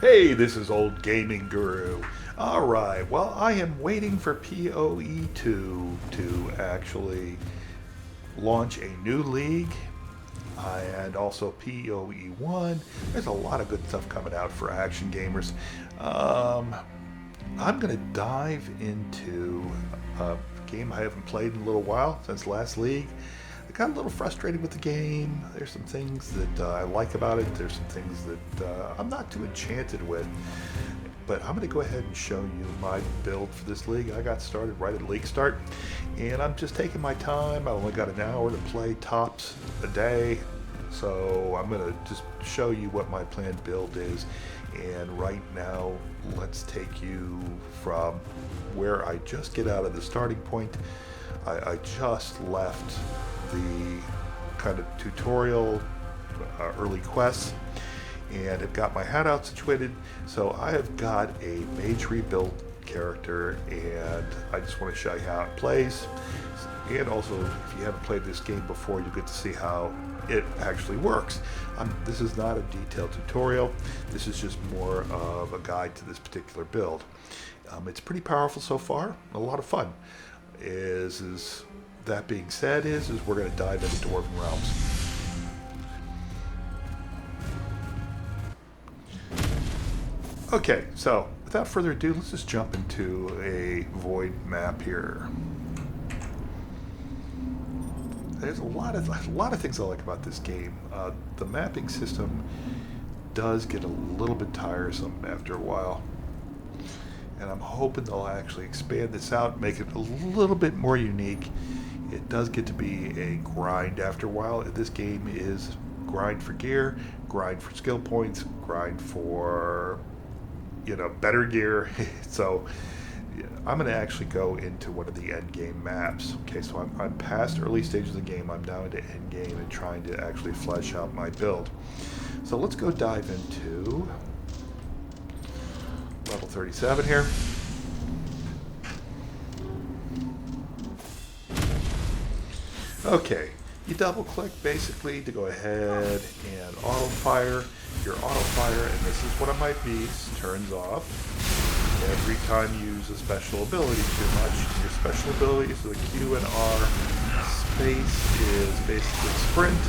Hey, this is Old Gaming Guru. Alright, well, I am waiting for POE 2 to actually launch a new league, and also POE 1. There's a lot of good stuff coming out for action gamers. I'm going to dive into a game I haven't played in a little while, since last league. I got a little frustrated with the game. There's some things that I like about it. There's some things that I'm not too enchanted with. But I'm going to go ahead and show you my build for this league. I got started right at league start, and I'm just taking my time. I only got an hour to play tops a day, so I'm going to just show you what my planned build is. And right now, let's take you from where I just get out of the starting point. I just left the kind of tutorial early quests, and I've got my hideout situated. So I have got a Magery built character, and I just want to show you how it plays. And also, if you haven't played this game before, you get to see how it actually works. This is not a detailed tutorial. This is just more of a guide to this particular build. It's pretty powerful so far. A lot of fun. That being said, we're going to dive into Dwarven Realms. Okay, so without further ado, let's just jump into a void map here. There's a lot of things I like about this game. The mapping system does get a little bit tiresome after a while, and I'm hoping they'll actually expand this out, make it a little bit more unique. It does get to be a grind after a while. This game is grind for gear, grind for skill points, grind for, better gear. So I'm going to actually go into one of the end game maps. Okay, so I'm past early stages of the game. I'm now into end game and trying to actually flesh out my build. So let's go dive into level 37 here. Okay, you double click basically to go ahead and auto fire. Your auto fire, and this is one of my beasts, turns off every time you use a special ability too much. Your special abilities, so the Q and R space is basically sprint.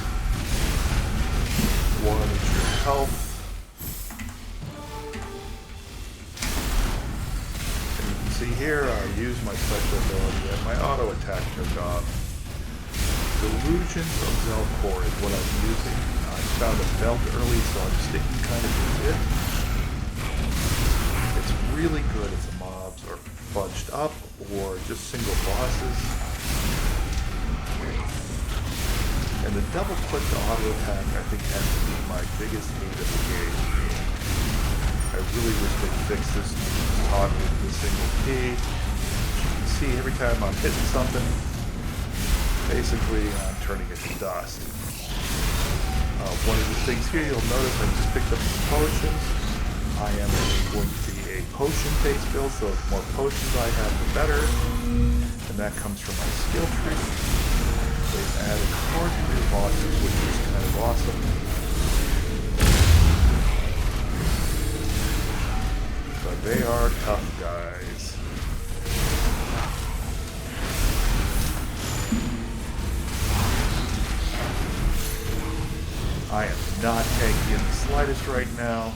One is your health. And you can see here I use my special ability and my auto attack turned off. Delusions of Zelkor is what I'm using. I found a belt early, so I'm sticking kind of with it. It's really good if the mobs are bunched up or just single bosses. And the double click to auto attack, I think, has to be my biggest hate of the game. I really wish they'd fix this toggle with the single key. As you can see, every time I'm hitting something, basically I'm turning it to dust. One of the things here you'll notice I just picked up some potions. I am going to be a potion-based build, so the more potions I have, the better. And that comes from my skill tree. They've added 400 bosses, which is kind of awesome. But they are tough guys. I am not tanky in the slightest right now.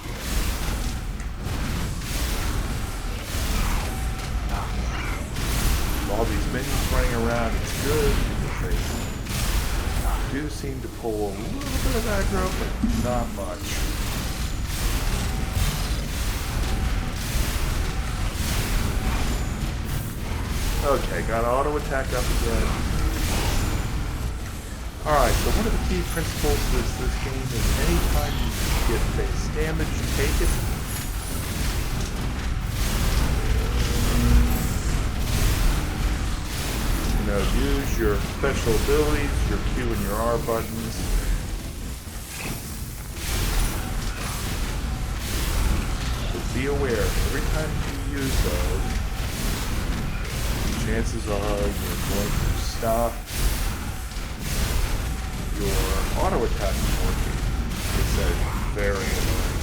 All these minions running around, it's good. They do seem to pull a little bit of aggro, but not much. Okay, got auto attack up again. Alright, so one of the key principles with this game is anytime you get base damage, take it. Use your special abilities, your Q and your R buttons. But be aware, every time you use those, chances are you're going to stop your auto attack from working. It's very annoying.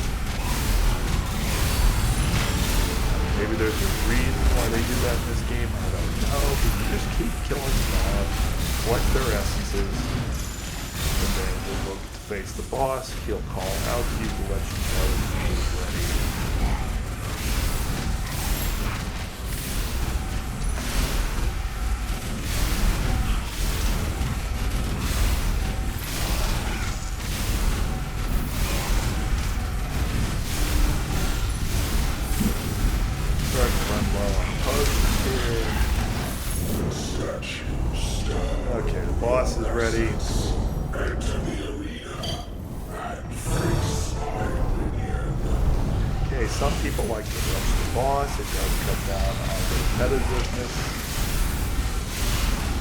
Maybe there's a reason why they do that in this game. I don't know. But you just keep killing mobs, collect their essences, and then we'll look to face the boss. He'll call out to you to let you know he's ready. Okay, the boss is ready. Okay, some people like to rush the boss. It does cut down on the repetitiveness.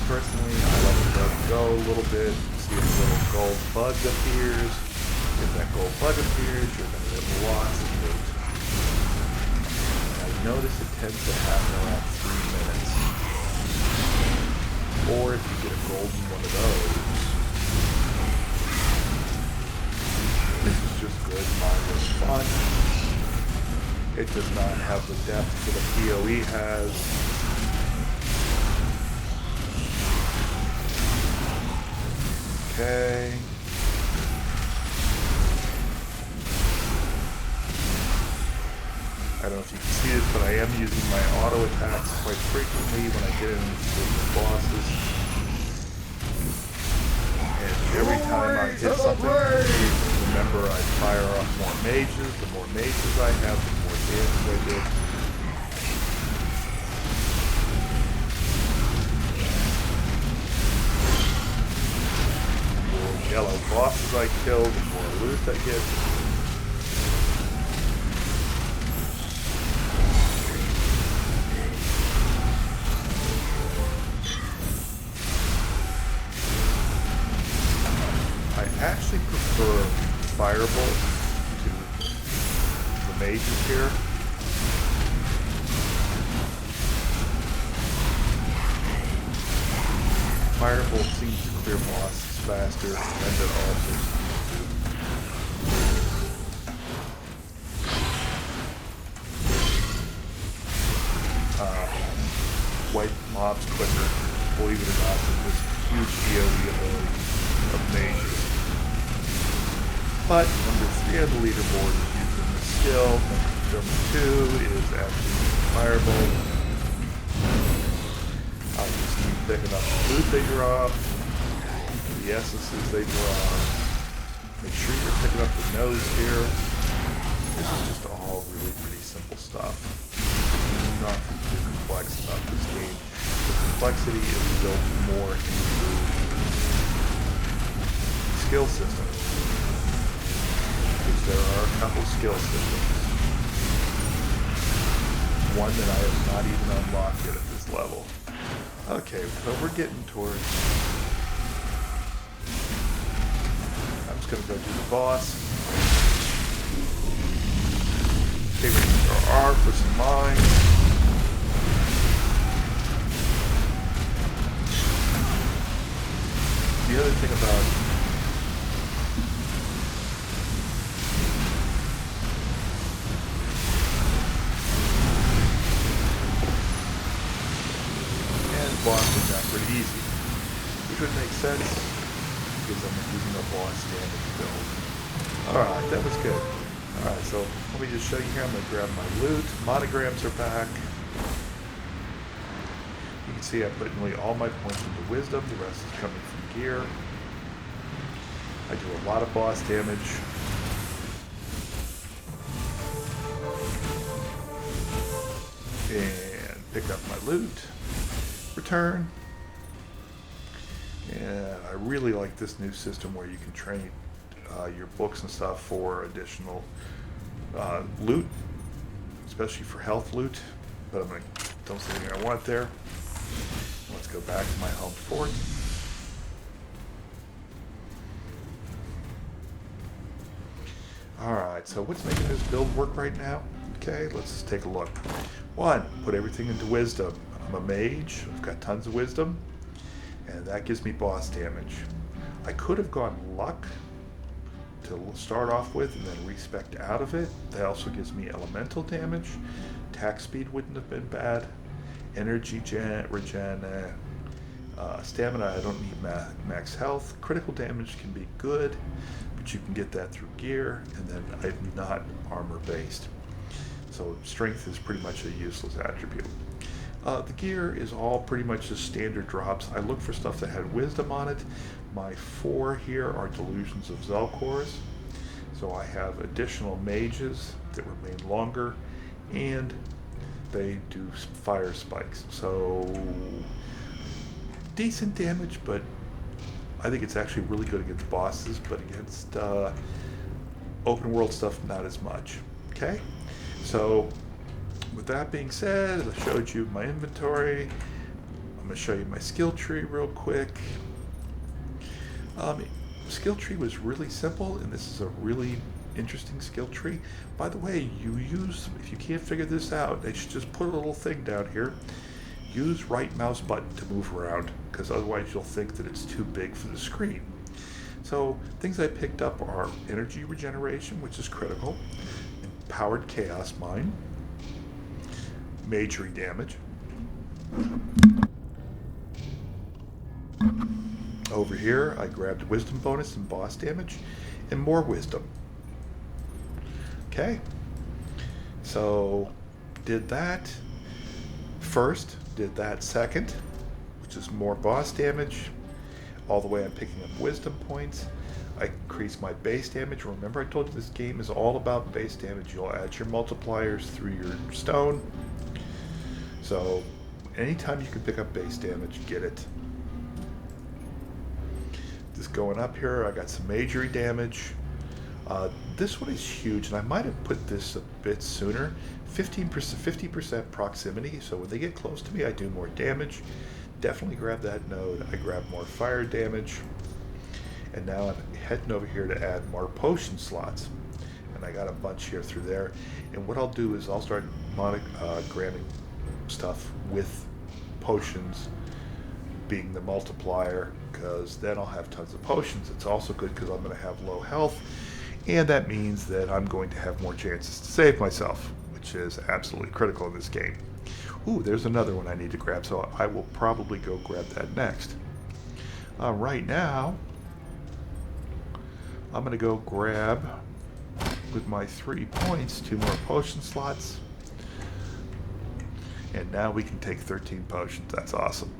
Personally, I like to let it go a little bit. See if a little gold bug appears. If that gold bug appears, you're going to get lots of loot. I notice it tends to happen around 3 minutes. Or if you get a golden one of those, this is just good, mindless fun. It does not have the depth that a POE has. Okay. I don't know if you can see it, but I am using my auto attacks quite frequently when I get into the bosses. And every time I hit something, remember I fire off more mages. The more mages I have, the more damage I do. The more yellow bosses I kill, the more loot I get. I actually prefer Firebolt to the mages here. Firebolt seems to clear bosses faster, and it also wipe mobs quicker, believe it or not, than this huge POE ability of mages. But number 3 on the leaderboard is using the skill. Number 2 is actually using Firebolt. I'll just keep picking up the loot they drop, the essences they drop. Make sure you're picking up the nose here. This is just all really pretty simple stuff. Nothing too complex about this game. The complexity is built more into the skill system. There are a couple skill systems. One that I have not even unlocked yet at this level. Okay, so we're getting towards... I'm just going to go do the boss. Take our R for some mines. The other thing about... Bosses are pretty easy, which would make sense because I'm using a boss damage build. Alright, that was good. Alright, so let me just show you here. I'm going to grab my loot. Monograms are back. You can see I put nearly all my points into wisdom. The rest is coming from gear. I do a lot of boss damage. And pick up my loot. Return. And I really like this new system where you can trade your books and stuff for additional loot, especially for health loot. But I'm going to don't see anything I want there. Let's go back to my home fort. Alright, so what's making this build work right now? Okay, let's take a look. 1, put everything into wisdom. I'm a mage, I've got tons of wisdom, and that gives me boss damage. I could have gone luck to to start off with and then respec out of it. That also gives me elemental damage. Attack speed wouldn't have been bad. Energy regen, stamina, I don't need max health. Critical damage can be good, but you can get that through gear, and then I'm not armor based. So strength is pretty much a useless attribute. The gear is all pretty much just standard drops. I looked for stuff that had wisdom on it. My 4 here are delusions of Zelkors. So I have additional mages that remain longer, and they do fire spikes. So decent damage, but I think it's actually really good against bosses, but against open world stuff, not as much. Okay? So with that being said, I showed you my inventory. I'm going to show you my skill tree real quick. Skill tree was really simple, and this is a really interesting skill tree. By the way, if you can't figure this out, they should just put a little thing down here. Use right mouse button to move around, because otherwise you'll think that it's too big for the screen. So things I picked up are energy regeneration, which is critical, empowered chaos mine, Magery damage. Over here, I grabbed wisdom bonus and boss damage, and more wisdom. Okay, so did that first, did that second, which is more boss damage. All the way I'm picking up wisdom points. I increase my base damage. Remember, I told you this game is all about base damage. You'll add your multipliers through your stone. So anytime you can pick up base damage, get it. Just going up here, I got some Magery damage. This one is huge, and I might have put this a bit sooner. 50% proximity, so when they get close to me, I do more damage. Definitely grab that node. I grab more fire damage. And now I'm heading over here to add more potion slots. And I got a bunch here through there. And what I'll do is I'll start grabbing stuff with potions being the multiplier, because then I'll have tons of potions. It's also good because I'm going to have low health, and that means that I'm going to have more chances to save myself, which is absolutely critical in this game. Ooh, there's another one I need to grab, so I will probably go grab that next. Right now, I'm going to go grab, with my 3 points, 2 more potion slots. And now we can take 13 potions. That's awesome.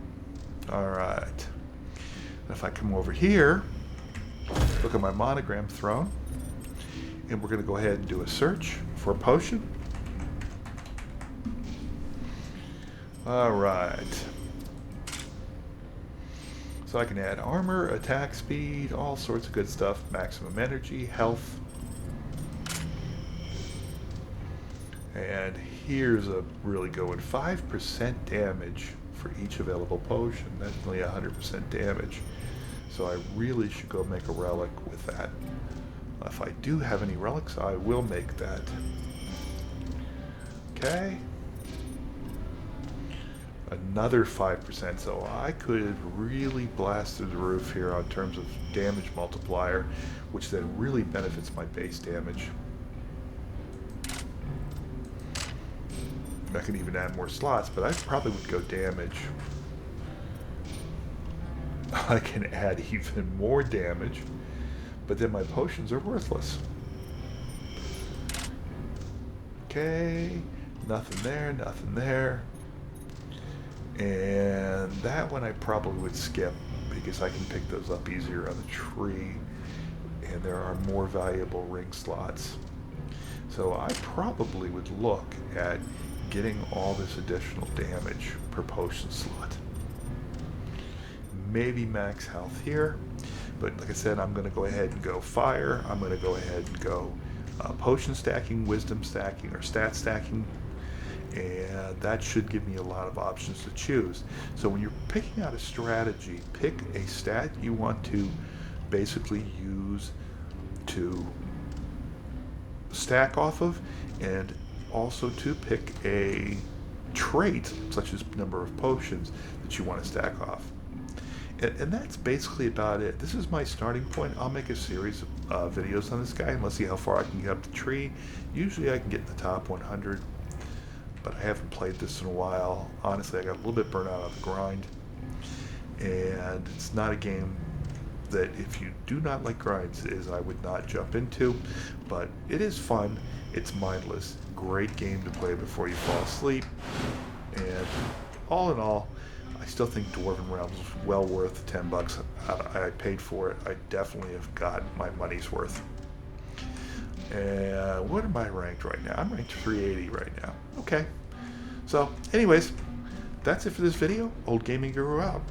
Alright. If I come over here, look at my monogram throne, and we're going to go ahead and do a search for a potion. Alright. So I can add armor, attack speed, all sorts of good stuff, maximum energy, health. And here's a really good one, 5% damage for each available potion. That's only 100% damage. So I really should go make a relic with that. If I do have any relics, I will make that. Okay. Another 5%, so I could really blast through the roof here on terms of damage multiplier, which then really benefits my base damage. I can even add more slots, but I probably would go damage. I can add even more damage, but then my potions are worthless. Okay, nothing there, nothing there. And that one I probably would skip, because I can pick those up easier on the tree, and there are more valuable ring slots. So I probably would look at getting all this additional damage per potion slot. Maybe max health here, but like I said, I'm going to go ahead and go fire. I'm going to go ahead and go potion stacking, wisdom stacking, or stat stacking, and that should give me a lot of options to choose. So when you're picking out a strategy, pick a stat you want to basically use to stack off of, and also to pick a trait, such as number of potions, that you want to stack off. And that's basically about it. This is my starting point. I'll make a series videos on this guy, and let's see how far I can get up the tree. Usually I can get in the top 100, but I haven't played this in a while. Honestly, I got a little bit burnt out of the grind, and it's not a game that if you do not like grinds I would not jump into, but it is fun. It's mindless. Great game to play before you fall asleep, and all in all, I still think Dwarven Realms is well worth the $10 I paid for it. I definitely have got my money's worth. And what am I ranked right now? I'm ranked 380 right now. Okay. So, anyways, that's it for this video. Old Gaming Guru out.